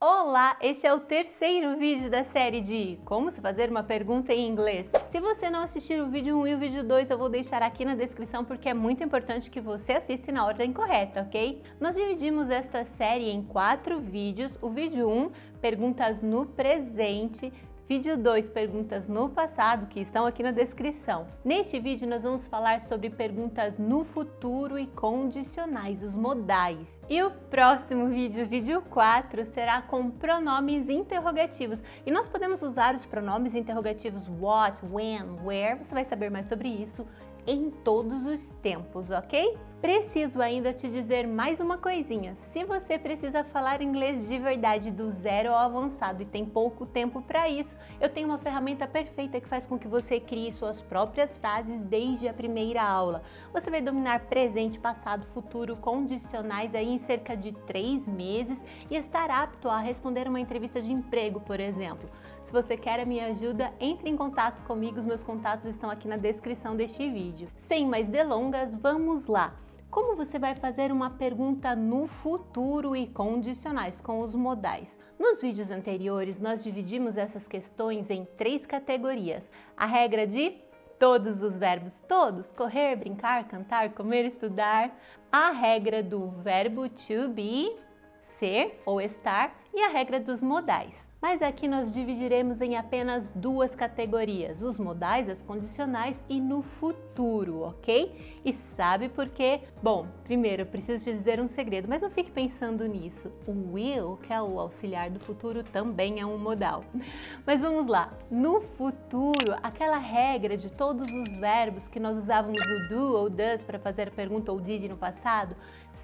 Olá, este é o terceiro vídeo da série de Como se fazer uma pergunta em inglês. Se você não assistir o vídeo 1 e o vídeo 2, eu vou deixar aqui na descrição porque é muito importante que você assista na ordem correta, ok? Nós dividimos esta série em 4 vídeos. O vídeo 1, perguntas no presente. Vídeo 2, perguntas no passado, que estão aqui na descrição. Neste vídeo nós vamos falar sobre perguntas no futuro e condicionais, os modais. E o próximo vídeo, vídeo 4, será com pronomes interrogativos. E nós podemos usar os pronomes interrogativos what, when, where, você vai saber mais sobre isso em todos os tempos, ok? Preciso ainda te dizer mais uma coisinha. Se você precisa falar inglês de verdade do zero ao avançado e tem pouco tempo para isso, eu tenho uma ferramenta perfeita que faz com que você crie suas próprias frases desde a primeira aula. Você vai dominar presente, passado, futuro, condicionais aí em cerca de 3 meses e estar apto a responder uma entrevista de emprego, por exemplo. Se você quer a minha ajuda, entre em contato comigo, os meus contatos estão aqui na descrição deste vídeo. Sem mais delongas, vamos lá! Como você vai fazer uma pergunta no futuro e condicionais com os modais? Nos vídeos anteriores, nós dividimos essas questões em 3 categorias. A regra de todos os verbos, todos, correr, brincar, cantar, comer, estudar. A regra do verbo to be, ser ou estar, e a regra dos modais. Mas aqui nós dividiremos em apenas 2 categorias, os modais, as condicionais e no futuro, ok? E sabe por quê? Bom, primeiro eu preciso te dizer um segredo, mas não fique pensando nisso. O will, que é o auxiliar do futuro, também é um modal. Mas vamos lá, no futuro, aquela regra de todos os verbos que nós usávamos o do ou does para fazer a pergunta ou did no passado,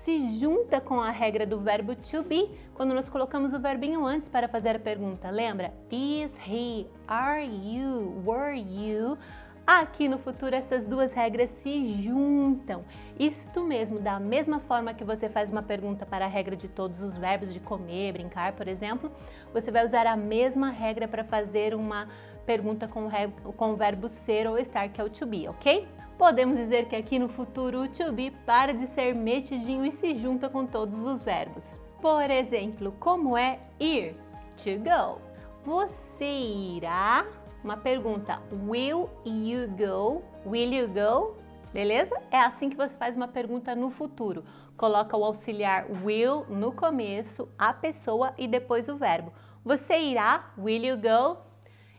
se junta com a regra do verbo to be, quando nós colocamos o verbinho antes para fazer a pergunta, lembra? Is he, are you, were you? Aqui no futuro essas 2 regras se juntam. Isto mesmo, da mesma forma que você faz uma pergunta para a regra de todos os verbos de comer, brincar, por exemplo, você vai usar a mesma regra para fazer uma pergunta com o verbo ser ou estar, que é o to be, ok? Podemos dizer que aqui no futuro o to be para de ser metidinho e se junta com todos os verbos. Por exemplo, como é ir? To go. Você irá? Uma pergunta, will you go? Will you go? Beleza? É assim que você faz uma pergunta no futuro. Coloca o auxiliar will no começo, a pessoa e depois o verbo. Você irá? Will you go?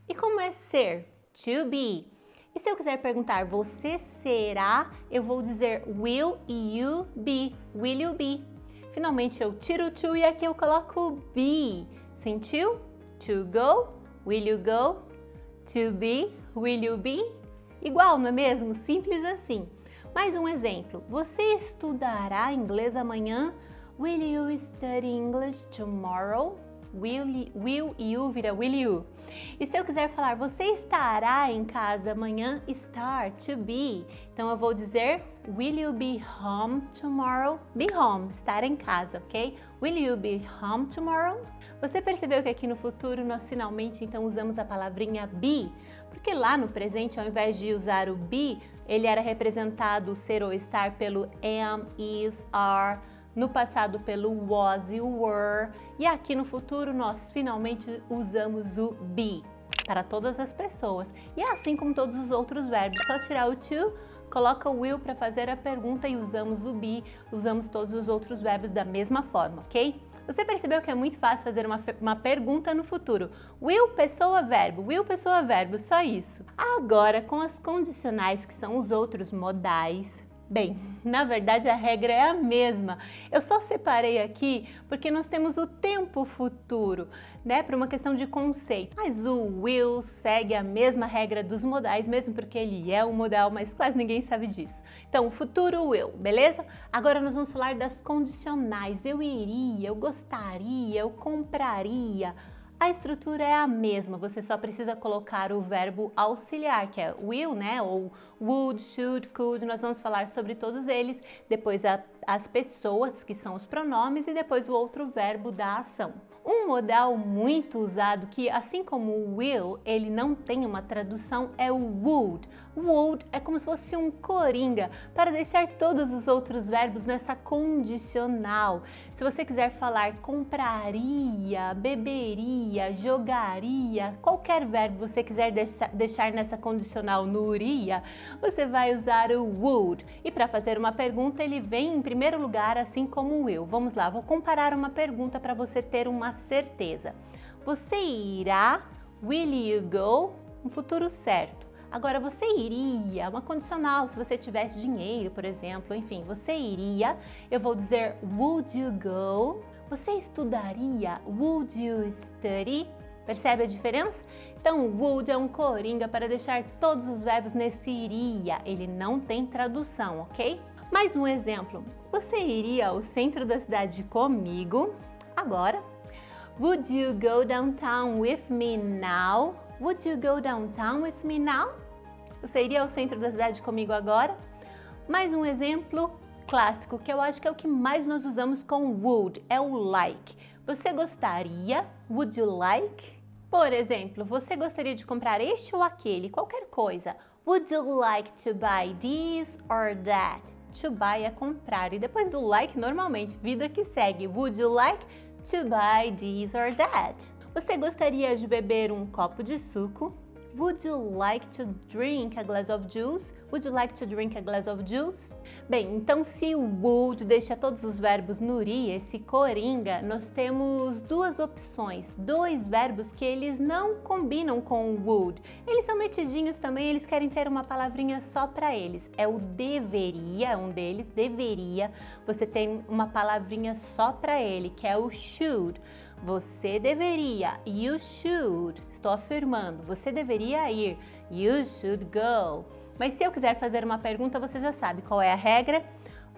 E como é ser? To be. E se eu quiser perguntar, você será? Eu vou dizer will you be? Will you be? Finalmente eu tiro o to e aqui eu coloco o be. Sentiu? To go, will you go? To be, will you be? Igual, não é mesmo? Simples assim. Mais um exemplo. Você estudará inglês amanhã? Will you study English tomorrow? Will you vira will you. E se eu quiser falar, você estará em casa amanhã? Estar, to be. Então eu vou dizer, will you be home tomorrow? Be home, estar em casa, ok? Will you be home tomorrow? Você percebeu que aqui no futuro nós finalmente então usamos a palavrinha be? Porque lá no presente, ao invés de usar o be, ele era representado, ser ou estar, pelo am, is, are. No passado pelo was e o were, e aqui no futuro nós finalmente usamos o be para todas as pessoas. E é assim como todos os outros verbos, só tirar o to, coloca o will para fazer a pergunta e usamos o be, usamos todos os outros verbos da mesma forma, ok? Você percebeu que é muito fácil fazer uma pergunta no futuro. Will, pessoa, verbo, só isso. Agora, com as condicionais, que são os outros modais, bem, na verdade a regra é a mesma. Eu só separei aqui porque nós temos o tempo futuro, né, para uma questão de conceito. Mas o will segue a mesma regra dos modais, mesmo porque ele é um modal, mas quase ninguém sabe disso. Então, futuro will, beleza? Agora nós vamos falar das condicionais. Eu iria, eu gostaria, eu compraria. A estrutura é a mesma, você só precisa colocar o verbo auxiliar, que é will, né? Ou would, should, could, nós vamos falar sobre todos eles, depois as pessoas, que são os pronomes, e depois o outro verbo da ação. Um modal muito usado que, assim como o will, ele não tem uma tradução, é o would. Would é como se fosse um coringa para deixar todos os outros verbos nessa condicional. Se você quiser falar compraria, beberia, jogaria, qualquer verbo você quiser deixar nessa condicional no iria, você vai usar o would. E para fazer uma pergunta, ele vem em primeiro lugar, assim como o eu. Vamos lá, vou comparar uma pergunta para você ter uma certeza. Você irá? Will you go? Um futuro certo. Agora, você iria, uma condicional, se você tivesse dinheiro, por exemplo, enfim, você iria, eu vou dizer would you go? Você estudaria? Would you study? Percebe a diferença? Então, would é um coringa para deixar todos os verbos nesse iria, ele não tem tradução, ok? Mais um exemplo, você iria ao centro da cidade comigo? Agora, would you go downtown with me now? Would you go downtown with me now? Você iria ao centro da cidade comigo agora? Mais um exemplo clássico, que eu acho que é o que mais nós usamos com would, é o like. Você gostaria? Would you like? Por exemplo, você gostaria de comprar este ou aquele, qualquer coisa. Would you like to buy this or that? To buy é comprar. E depois do like, normalmente, vida que segue. Would you like to buy this or that? Você gostaria de beber um copo de suco? Would you like to drink a glass of juice? Would you like to drink a glass of juice? Bem, então se o would deixa todos os verbos no ri, esse coringa, nós temos duas opções, dois verbos que eles não combinam com o would. Eles são metidinhos também, eles querem ter uma palavrinha só para eles. É o deveria, um deles, deveria. Você tem uma palavrinha só para ele, que é o should. Você deveria, you should, estou afirmando, você deveria ir, you should go. Mas se eu quiser fazer uma pergunta, você já sabe qual é a regra?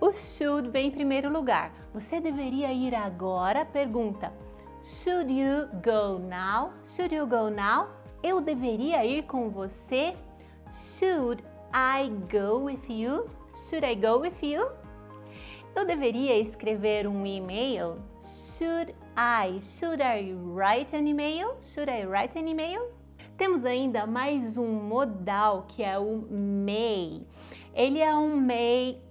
O should vem em primeiro lugar. Você deveria ir agora? Pergunta, should you go now? Should you go now? Eu deveria ir com você? Should I go with you? Should I go with you? Eu deveria escrever um e-mail? Should I write an email? Should I write an email? Temos ainda mais um modal que é o may. Ele é um may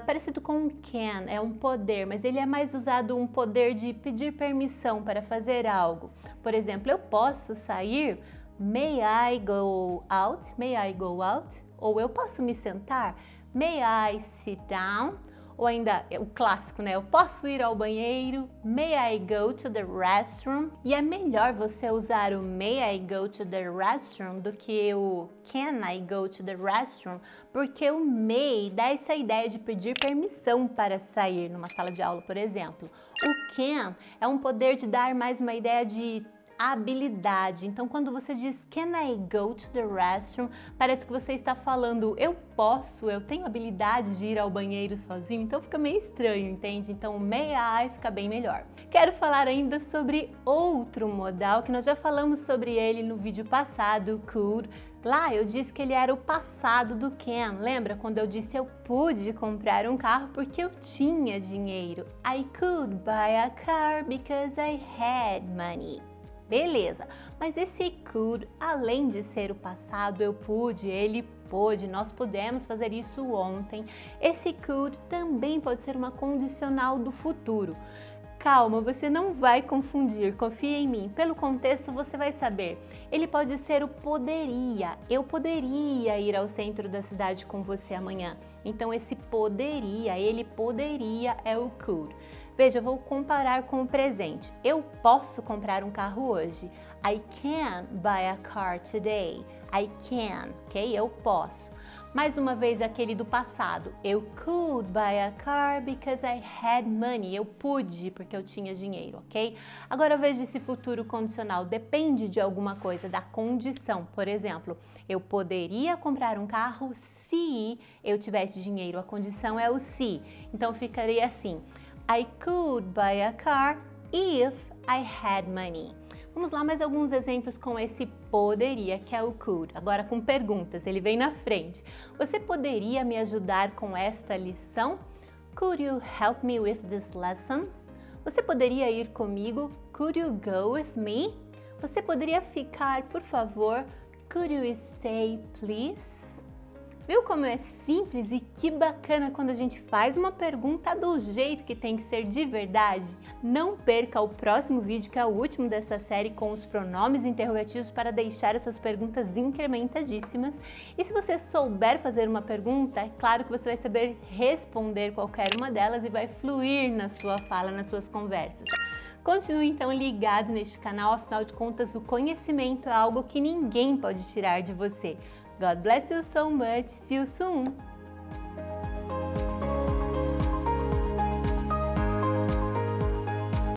parecido com um can, é um poder, mas ele é mais usado um poder de pedir permissão para fazer algo. Por exemplo, eu posso sair? May I go out? May I go out? Ou eu posso me sentar? May I sit down? Ou ainda, o clássico, né? Eu posso ir ao banheiro? May I go to the restroom? E é melhor você usar o may I go to the restroom do que o can I go to the restroom, porque o may dá essa ideia de pedir permissão para sair numa sala de aula, por exemplo. O can é um poder de dar mais uma ideia de habilidade. Então, quando você diz can I go to the restroom, parece que você está falando eu posso, eu tenho habilidade de ir ao banheiro sozinho, então fica meio estranho, entende? Então, may I fica bem melhor. Quero falar ainda sobre outro modal que nós já falamos sobre ele no vídeo passado, could. Lá eu disse que ele era o passado do can. Lembra quando eu disse eu pude comprar um carro porque eu tinha dinheiro? I could buy a car because I had money. Beleza, mas esse could, além de ser o passado, eu pude, ele pôde, nós pudemos fazer isso ontem. Esse could também pode ser uma condicional do futuro. Calma, você não vai confundir, confia em mim. Pelo contexto você vai saber. Ele pode ser o poderia. Eu poderia ir ao centro da cidade com você amanhã. Então esse poderia, ele poderia é o could. Veja, eu vou comparar com o presente. Eu posso comprar um carro hoje. I can buy a car today. I can, ok? Eu posso. Mais uma vez aquele do passado. Eu could buy a car because I had money. Eu pude porque eu tinha dinheiro, ok? Agora veja esse futuro condicional. Depende de alguma coisa, da condição. Por exemplo, eu poderia comprar um carro se eu tivesse dinheiro. A condição é o se. Então ficaria assim. I could buy a car if I had money. Vamos lá, mais alguns exemplos com esse poderia, que é o could. Agora com perguntas, ele vem na frente. Você poderia me ajudar com esta lição? Could you help me with this lesson? Você poderia ir comigo? Could you go with me? Você poderia ficar, por favor? Could you stay, please? Viu como é simples e que bacana quando a gente faz uma pergunta do jeito que tem que ser de verdade? Não perca o próximo vídeo, que é o último dessa série, com os pronomes interrogativos para deixar as suas perguntas incrementadíssimas. E se você souber fazer uma pergunta, é claro que você vai saber responder qualquer uma delas e vai fluir na sua fala, nas suas conversas. Continue então ligado neste canal, afinal de contas o conhecimento é algo que ninguém pode tirar de você. God bless you so much, see you soon!